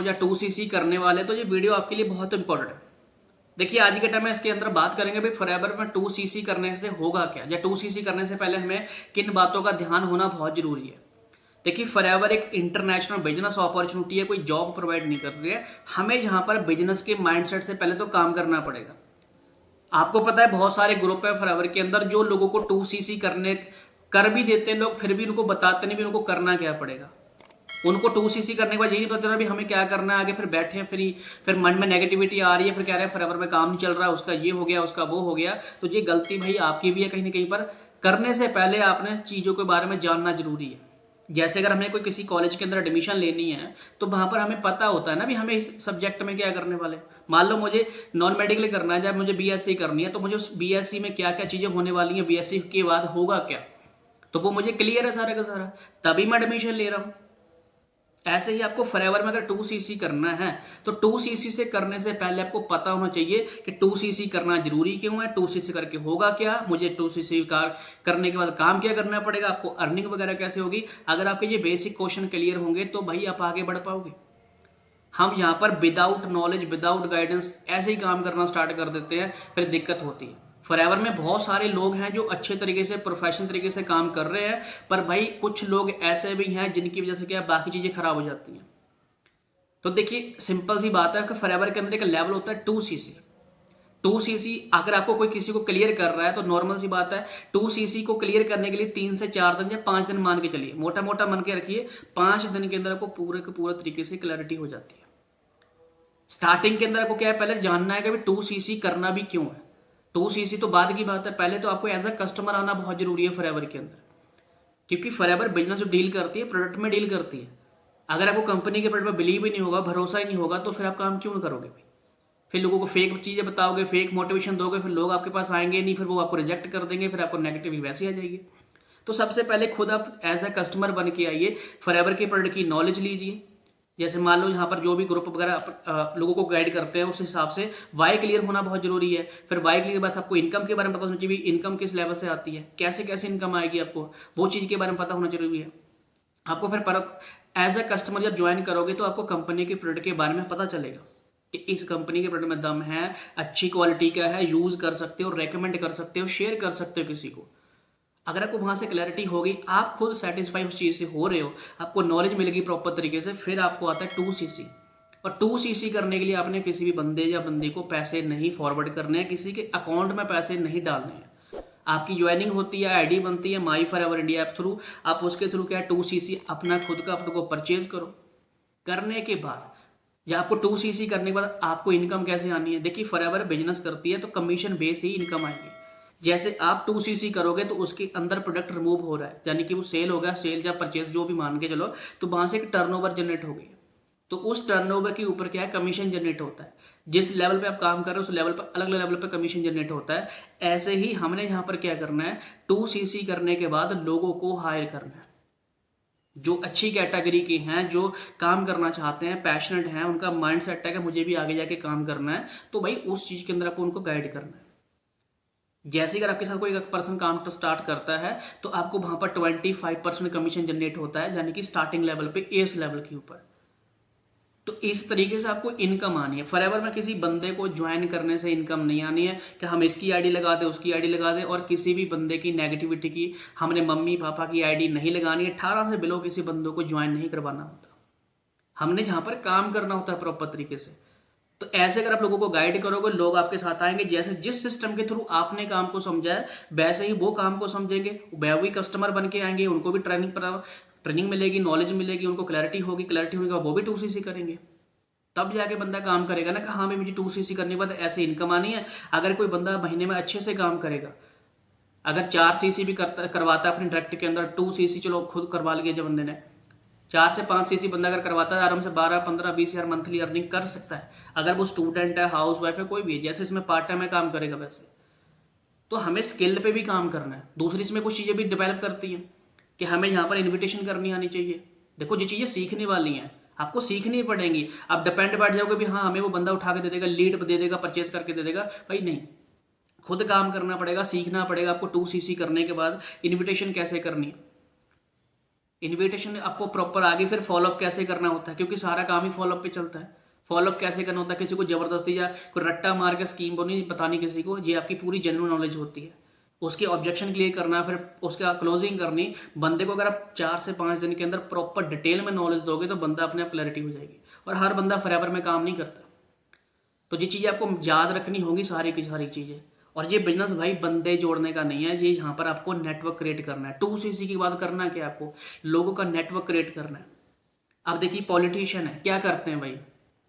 या 2cc करने वाले, तो ये वीडियो आपके लिए बहुत इंपॉर्टेंट है। देखिए आज के टाइम में इसके अंदर बात करेंगे भाई फॉरएवर में 2cc करने से होगा क्या, या 2cc करने से पहले हमें किन बातों का ध्यान होना बहुत जरूरी है। देखिए फॉरएवर एक इंटरनेशनल बिजनेस अपॉर्चुनिटी है, कोई जॉब प्रोवाइड नहीं कर रही है। हमें जहां पर बिजनेस के माइंडसेट से पहले तो काम करना पड़ेगा। आपको पता है बहुत सारे ग्रुप है फॉरएवर के अंदर जो लोगों को 2cc करने कर भी देते हैं लोग, फिर भी उनको बताते नहीं भी उनको करना क्या पड़ेगा। उनको 2cc करने के बाद यही नहीं पता चला भी हमें क्या करना है आगे, फिर बैठे हैं फिर मन में नेगेटिविटी आ रही है, फिर कह रहे हैं फॉरएवर में काम नहीं चल रहा, उसका ये हो गया उसका वो हो गया। तो ये गलती भाई आपकी भी है कहीं ना कहीं पर। करने से पहले आपने चीज़ों के बारे में जानना जरूरी है। जैसे अगर हमें कोई किसी कॉलेज के अंदर एडमिशन लेनी है तो वहां पर हमें पता होता है ना भी हमें इस सब्जेक्ट में क्या करने वाले। मान लो मुझे नॉन मेडिकल करना है, जब मुझे बीएससी करनी है तो मुझे उस बीएससी में क्या क्या चीजें होने वाली हैं, बीएससी के बाद होगा क्या, तो वो मुझे क्लियर है सारा का सारा, तभी मैं एडमिशन ले रहा हूं। ऐसे ही आपको फॉरएवर में अगर 2cc करना है तो 2cc से करने से पहले आपको पता होना चाहिए कि 2cc करना जरूरी क्यों है, 2cc करके होगा क्या, मुझे 2cc करने के बाद काम क्या करना पड़ेगा, आपको अर्निंग वगैरह कैसे होगी। अगर आपके ये बेसिक क्वेश्चन क्लियर होंगे तो भाई आप आगे बढ़ पाओगे। हम यहाँ पर विदाउट नॉलेज विदाउट गाइडेंस ऐसे ही काम करना स्टार्ट कर देते हैं, फिर दिक्कत होती है। फॉरएवर में बहुत सारे लोग हैं जो अच्छे तरीके से प्रोफेशनल तरीके से काम कर रहे हैं, पर भाई कुछ लोग ऐसे भी हैं जिनकी वजह से क्या बाकी चीजें खराब हो जाती हैं। तो देखिए सिंपल सी बात है कि फॉरएवर के अंदर एक लेवल होता है 2cc। 2cc अगर आपको कोई किसी को क्लियर कर रहा है तो नॉर्मल सी बात है 2cc को क्लियर करने के लिए 3 से 4 दिन या 5 दिन मान के चलिए, मोटा मोटा मान के रखिए। 5 दिन के अंदर आपको पूरे के पूरे तरीके से क्लैरिटी हो जाती है। स्टार्टिंग के अंदर आपको क्या है, पहले जानना है कि 2cc करना भी क्यों है। 2cc तो बाद की बात है, पहले तो आपको एज अ कस्टमर आना बहुत जरूरी है फॉरएवर के अंदर, क्योंकि फॉरएवर बिजनेस जो डील करती है प्रोडक्ट में डील करती है। अगर आपको कंपनी के प्रोडक्ट में बिलीव ही नहीं होगा, भरोसा ही नहीं होगा, तो फिर आप काम क्यों करोगे भाई। फिर लोगों को फेक चीजें बताओगे, फेक मोटिवेशन दोगे, फिर लोग आपके पास आएंगे नहीं, फिर वो आपको रिजेक्ट कर देंगे, फिर आपको नेगेटिव वैसे आ जाएगी। तो सबसे पहले खुद आप एज अ कस्टमर बन के आइए, फॉरएवर के प्रोडक्ट की नॉलेज लीजिए। जैसे मान लो यहाँ पर जो भी ग्रुप वगैरह लोगों को गाइड करते हैं उस हिसाब से वाई क्लियर होना बहुत जरूरी है। फिर वाई क्लियर बस आपको इनकम के बारे में पता होना चाहिए, इनकम किस लेवल से आती है, कैसे कैसे इनकम आएगी, आपको वो चीज़ के बारे में पता होना जरूरी है। आपको फिर पर एज अ कस्टमर जब ज्वाइन करोगे तो आपको कंपनी के प्रोडक्ट के बारे में पता चलेगा कि इस कंपनी के प्रोडक्ट में दम है, अच्छी क्वालिटी का है, यूज कर सकते हो, रेकमेंड कर सकते हो, शेयर कर सकते हो किसी को। अगर आपको वहां से क्लैरिटी होगी, आप खुद सेटिस्फाई उस चीज से हो रहे हो, आपको नॉलेज मिलेगी प्रॉपर तरीके से, फिर आपको आता है 2cc। और 2cc करने के लिए आपने किसी भी बंदे या बंदी को पैसे नहीं फॉरवर्ड करने हैं, किसी के अकाउंट में पैसे नहीं डालने हैं। आपकी ज्वाइनिंग होती है, आईडी बनती है माई फॉरएवर इंडिया ऐप थ्रू, आप उसके थ्रू क्या 2cc अपना खुद का अपने को परचेज करो। करने के बाद या आपको 2cc करने के बाद आपको इनकम कैसे आनी है। देखिए फॉरएवर बिजनेस करती है तो कमीशन बेस ही इनकम आएगी। जैसे आप 2cc करोगे तो उसके अंदर प्रोडक्ट रिमूव हो रहा है, यानी कि वो सेल हो गया, सेल या परचेज जो भी मान के चलो, तो वहां से एक टर्नओवर जनरेट हो गई। तो उस टर्नओवर के ऊपर क्या है, कमीशन जनरेट होता है। जिस लेवल पे आप काम कर रहे हो उस लेवल पर अलग अलग लेवल पे कमीशन जनरेट होता है। ऐसे ही हमने यहाँ पर क्या करना है, 2cc करने के बाद लोगों को हायर करना है जो अच्छी कैटेगरी के हैं, जो काम करना चाहते हैं, पैशनेट हैं, उनका माइंड सेट है कि मुझे भी आगे जाके काम करना है, तो भाई उस चीज के अंदर आपको उनको गाइड करना है। जैसे अगर आपके साथ कोई एक पर्सन काम तो स्टार्ट करता है तो आपको वहां पर 25% कमीशन जनरेट होता है, यानी कि स्टार्टिंग लेवल पे एस लेवल के ऊपर। तो इस तरीके से आपको इनकम आनी है। फॉरएवर में किसी बंदे को ज्वाइन करने से इनकम नहीं आनी है कि हम इसकी आईडी लगा दें, उसकी आईडी लगा दें, और किसी भी बंदे की नेगेटिविटी की हमने मम्मी पापा की आईडी नहीं लगानी है। 18 से बिलो किसी बंदों को ज्वाइन नहीं करवाना होता, हमने जहां पर काम करना होता है प्रॉपर तरीके से। तो ऐसे अगर आप लोगों को गाइड करोगे, लोग आपके साथ आएंगे, जैसे जिस सिस्टम के थ्रू आपने काम को समझा है वैसे ही वो काम को समझेंगे, वही कस्टमर बन के आएंगे, उनको भी ट्रेनिंग मिलेगी, नॉलेज मिलेगी, उनको क्लैरिटी होगी, क्लैरिटी होने के बाद वो भी 2cc करेंगे। तब जाके बंदा काम करेगा ना कि हाँ भाई मुझे 2cc करने के बाद ऐसे इनकम आनी है। अगर कोई बंदा महीने में अच्छे से काम करेगा, अगर 4cc भी करवाता है अपने डायरेक्ट के अंदर, 2cc चलो खुद करवा लिया जब बंदे ने, 4 से 5cc बंदा अगर करवाता है आराम से 12-15-20 हज़ार मंथली अर्निंग कर सकता है। अगर वो स्टूडेंट है, हाउस वाइफ है, कोई भी है, जैसे इसमें पार्ट टाइम में काम करेगा वैसे। तो हमें स्किल पे भी काम करना है। दूसरी इसमें कुछ चीज़ें भी डेवलप करती हैं कि हमें यहाँ पर इन्विटेशन करनी आनी चाहिए। देखो ये चीज़ें सीखने वाली हैं, आपको सीखनी पड़ेंगी। आप डिपेंड बैठ जाओगे भी हाँ हमें वो बंदा उठा के दे देगा, लीड दे देगा, परचेज करके दे देगा, भाई नहीं, खुद काम करना पड़ेगा, सीखना पड़ेगा आपको। 2cc करने के बाद इन्विटेशन कैसे करनी है, इन्विटेशन आपको प्रॉपर आ गई, फिर फॉलोअप कैसे करना होता है, क्योंकि सारा काम ही फॉलोअप पे चलता है। फॉलोअप कैसे करना होता है, किसी को जबरदस्ती या कोई रट्टा मार के स्कीम बतानी किसी को, ये आपकी पूरी जनरल नॉलेज होती है। उसकी ऑब्जेक्शन क्लियर करना, फिर उसका क्लोजिंग करनी। बंदे को अगर आप 4 से 5 दिन के अंदर प्रॉपर डिटेल में नॉलेज दोगे तो बंदा अपने आप क्लैरिटी हो जाएगी। और हर बंदा फॉरएवर में काम नहीं करता, तो ये चीज़ें आपको याद रखनी होगी, सारी की सारी चीज़ें। और ये बिजनेस भाई बंदे जोड़ने का नहीं है, ये यहाँ पर आपको नेटवर्क क्रिएट करना है। 2CC की बात करना है कि आपको लोगों का नेटवर्क क्रिएट करना है। अब देखिए पॉलिटिशियन है, क्या करते हैं भाई,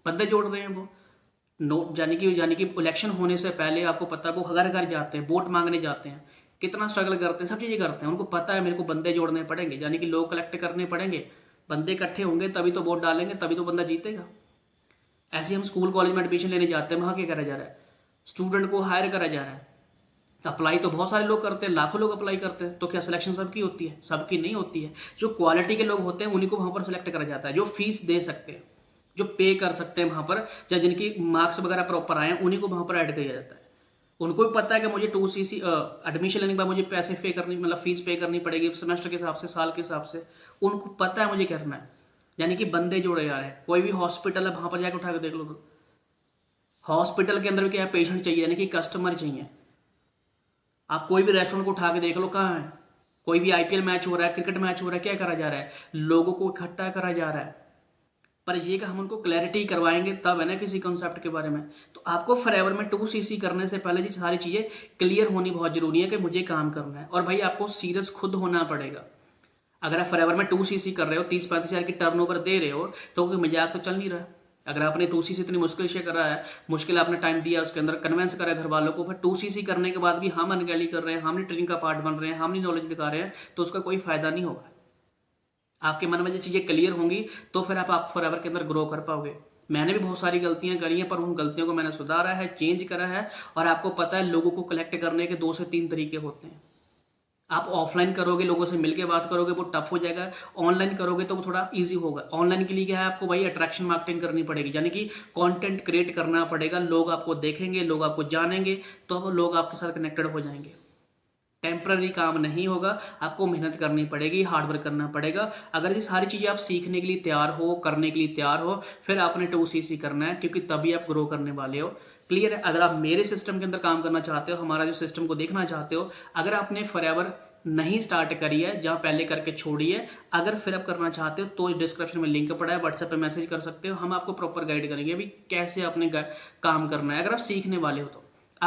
बंदे जोड़ रहे हैं वो। नो यानी कि इलेक्शन होने से पहले आपको पता है वो घर घर जाते हैं, वोट मांगने जाते हैं, कितना स्ट्रगल करते हैं, सब चीज़ें करते हैं। उनको पता है मेरे को बंदे जोड़ने पड़ेंगे, यानी कि लोग कलेक्ट करने पड़ेंगे, बंदे इकट्ठे होंगे तभी तो वोट डालेंगे, तभी तो बंदा जीतेगा। ऐसे हम स्कूल कॉलेज में एडमिशन लेने जाते हैं, वहाँ क्या करा जा रहा है, स्टूडेंट को हायर करा जा रहा है। अप्लाई तो बहुत सारे लोग करते हैं, लाखों लोग अप्लाई करते हैं, तो क्या सिलेक्शन सबकी होती है? सबकी नहीं होती है। जो क्वालिटी के लोग होते हैं उन्हीं को वहाँ पर सिलेक्ट करा जाता है, जो फीस दे सकते हैं, जो पे कर सकते हैं वहाँ पर, या जिनकी मार्क्स वगैरह प्रॉपर आए हैं, उन्हीं को वहाँ पर ऐड किया जाता है। उनको भी पता है कि मुझे 2CC एडमिशन लेने के बाद मुझे पैसे पे करनी, मतलब फीस पे करनी पड़ेगी सेमेस्टर के हिसाब से, साल के हिसाब से। उनको पता है मुझे करना है। यानी कि बंदे जोड़े जा रहे हैं। कोई भी हॉस्पिटल है, वहाँ पर जाकर उठा के देख लो, तो हॉस्पिटल के अंदर भी क्या है, पेशेंट चाहिए, यानी कि कस्टमर चाहिए। आप कोई भी रेस्टोरेंट को उठा के देख लो, कहाँ है? कोई भी IPL मैच हो रहा है, क्रिकेट मैच हो रहा है, क्या करा जा रहा है? लोगों को इकट्ठा करा जा रहा है। पर ये कि हम उनको क्लैरिटी करवाएंगे तब है ना किसी कॉन्सेप्ट के बारे में। तो आपको फॉरएवर में 2CC करने से पहले ये सारी चीज़ें क्लियर होनी बहुत जरूरी है कि मुझे काम करना है। और भाई आपको सीरियस खुद होना पड़ेगा। अगर आप फॉरएवर में 2CC कर रहे हो, 30-35 हज़ार की टर्नओवर दे रहे हो, तो कोई मजाक तो चल नहीं रहा है। अगर आपने 2CC इतनी मुश्किल से करा है, मुश्किल आपने टाइम दिया, उसके अंदर कन्वेंस करा घर वालों को, फिर 2CC करने के बाद भी हम अनगैली कर रहे हैं, हम नहीं ट्रेनिंग का पार्ट बन रहे हैं, हम नहीं नॉलेज दिखा रहे हैं, तो उसका कोई फायदा नहीं होगा। आपके मन में ये चीज़ें क्लियर होंगी तो फिर आप फॉरएवर के अंदर ग्रो कर पाओगे। मैंने भी बहुत सारी गलतियां करी हैं, पर उन गलतियों को मैंने सुधारा है, चेंज करा है। और आपको पता है लोगों को कलेक्ट करने के 2 से 3 तरीके होते हैं। आप ऑफलाइन करोगे, लोगों से मिलकर बात करोगे, वो टफ हो जाएगा। ऑनलाइन करोगे तो वो थोड़ा इजी होगा। ऑनलाइन के लिए क्या है, आपको भाई अट्रैक्शन मार्केटिंग करनी पड़ेगी, यानी कि कंटेंट क्रिएट करना पड़ेगा। लोग आपको देखेंगे, लोग आपको जानेंगे, तो लोग आपके साथ कनेक्टेड हो जाएंगे। टेम्पररी काम नहीं होगा, आपको मेहनत करनी पड़ेगी, हार्डवर्क करना पड़ेगा। अगर ये सारी चीज़ें आप सीखने के लिए तैयार हो, करने के लिए तैयार हो, फिर आपने 2CC करना है, क्योंकि तभी आप ग्रो करने वाले हो। क्लियर है? अगर आप मेरे सिस्टम के अंदर काम करना चाहते हो, हमारा जो सिस्टम को देखना चाहते हो, अगर आपने फॉरएवर नहीं स्टार्ट करी है, जहाँ पहले करके छोड़ी है, अगर फिर आप करना चाहते हो तो डिस्क्रिप्शन में लिंक पड़ा है, व्हाट्सएप पे मैसेज कर सकते हो। हम आपको प्रॉपर गाइड करेंगे अभी कैसे अपने काम करना है, अगर आप सीखने वाले हो तो।